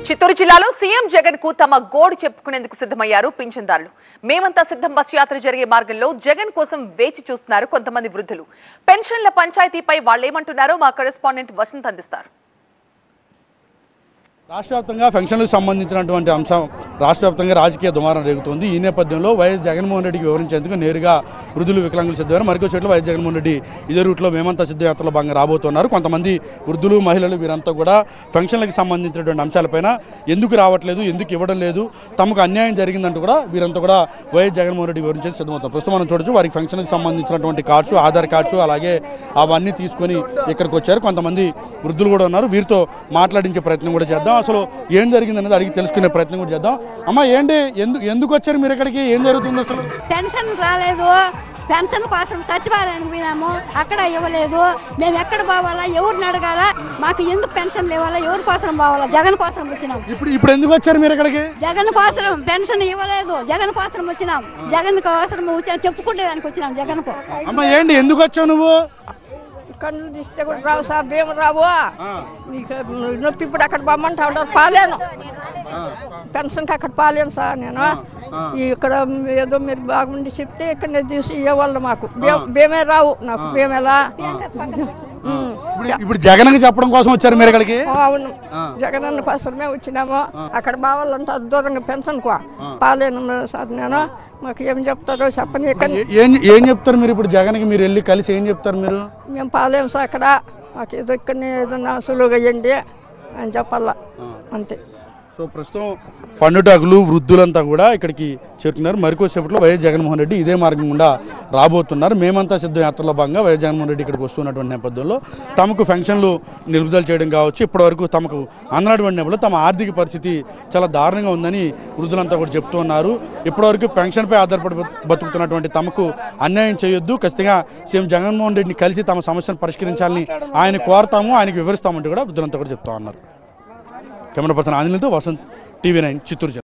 చిత్తూరు జిల్లాలో సీఎం జగన్ కు తమ గోడు చెప్పుకునేందుకు సిద్ధమయ్యారు పింఛన్దారులు. మేమంతా సిద్ధం బస్ యాత్ర జరిగే మార్గంలో జగన్ కోసం వేచి చూస్తున్నారు కొంతమంది వృద్ధులు. పెన్షన్ల పంచాయతీపై వాళ్ళేమంటున్నారో మా కరెస్పాండెంట్ వసంత్ అందిస్తారు. రాష్ట్రవ్యాప్తంగా పెన్షన్లకు సంబంధించినటువంటి అంశం రాష్ట్రవ్యాప్తంగా రాజకీయ దుమారం రేగుతోంది. ఈ నేపథ్యంలో వైఎస్ జగన్మోహన్ రెడ్డికి వివరించేందుకు నేరుగా వృద్ధులు వికలాంగులు సిద్ధమయ్యారు. మరికొన్ని చోట్ల వైఎస్ జగన్మోహన్ రెడ్డి ఇదే రూట్లో మేమంతా సిద్ధయాత్రలో భాగంగా రాబోతున్నారు. కొంతమంది వృద్ధులు మహిళలు వీరంతా కూడా పెన్షన్లకు సంబంధించినటువంటి అంశాలపైన ఎందుకు రావట్లేదు, ఎందుకు ఇవ్వడం లేదు, తమకు అన్యాయం జరిగిందంటూ కూడా వీరంతా కూడా వైఎస్ జగన్మోహన్ రెడ్డి వివరించేది సిద్ధమవుతారు. ప్రస్తుతం మనం చూడొచ్చు, వారికి పెన్షన్లకు సంబంధించినటువంటి కార్డ్స్, ఆధార్ కార్డ్స్ అలాగే అవన్నీ తీసుకొని ఇక్కడికి వచ్చారు. కొంతమంది వృద్ధులు కూడా ఉన్నారు. వీరితో మాట్లాడించే ప్రయత్నం కూడా చేద్దాం. అసలు ఏం జరిగిందనేది అడిగి తెలుసుకునే ప్రయత్నం కూడా చేద్దాం. అమ్మ, ఏంటి ఎందుకు వచ్చారు మీరు ఇక్కడికి? ఏం జరుగుతుంది అసలు? పెన్షన్ రాలేదు. పెన్షన్ కోసం సచివాలయానికి పోయినాము, అక్కడ ఇవ్వలేదు. మేము ఎక్కడ పోవాలా, ఎవరిని అడగాలా, మాకు ఎందుకు పెన్షన్ ఇవ్వాలా, ఎవరి కోసం పోవాలా? జగన్ కోసం వచ్చినాం. ఇప్పుడు ఎందుకు వచ్చారు మీరు ఇక్కడికి? జగన్ కోసం. పెన్షన్ ఇవ్వలేదు, జగన్ కోసం వచ్చినాం. జగన్ కోసం వచ్చినాం, చెప్పుకునేదానికి వచ్చినాం జగన్ కు. అమ్మ, ఏంటి ఎందుకు వచ్చావు నువ్వు? కన్నులు తీస్తే కూడా రావు సార్, భీమ రావు. నీకు నొప్పి ఇప్పుడు అక్కడ పోమంటా పాలేను, పెన్షన్కి అక్కడ పాలేను సార్. నేను ఇక్కడ ఏదో మీరు బాగుండి చెప్తే ఇక్కడ తీసి ఇవ్వాలి. మాకు భీమే రావు, నాకు భీమేలా. ఇప్పుడు జగన్కి చెప్పడం కోసం వచ్చారు మీరు ఇక్కడికి? అవును, జగన్ అన్న కోసమే వచ్చినాము. అక్కడ బావాలంటే దూరంగా పెన్షన్ పాలేను సార్. నేను మాకు ఏం చెప్తారో చెప్పని. ఏం చెప్తారు మీరు ఇప్పుడు జగన్కి? మీరు వెళ్ళి కలిసి ఏం చెప్తారు మీరు? మేము పాలేము సార్ అక్కడ, మాకు ఏదో ఇక్కడ ఏదన్నా సులువుగా ఇవ్వండి అని చెప్పాలా, అంతే. సో ప్రస్తుతం పండుటాకులు వృద్ధులంతా కూడా ఇక్కడికి చేరుకున్నారు. మరికొద్దిసేపట్లో వైఎస్ జగన్మోహన్ రెడ్డి ఇదే మార్గం గుండా రాబోతున్నారు. మేమంతా సిద్ధ యాత్రలో భాగంగా వైఎస్ జగన్మోహన్ రెడ్డి ఇక్కడికి వస్తున్నటువంటి నేపథ్యంలో తమకు పెన్షన్లు నిలుపుదల చేయడం కావచ్చు, ఇప్పటివరకు తమకు అందనటువంటి నేపథ్యంలో తమ ఆర్థిక పరిస్థితి చాలా దారుణంగా ఉందని వృద్ధులంతా కూడా చెప్తూ ఉన్నారు. ఇప్పటివరకు పెన్షన్పై ఆధారపడి బతుకుతున్నటువంటి తమకు అన్యాయం చేయొద్దు, ఖచ్చితంగా సీఎం జగన్మోహన్ రెడ్డిని కలిసి తమ సమస్యను పరిష్కరించాలని ఆయన కోరతాము, ఆయనకు వివరిస్తామంటూ కూడా వృద్ధులంతా కూడా చెప్తా ఉన్నారు. కెమెరా పర్సన్ ఆంజనేయులతో వసంత్, TV9 చిత్తూరు.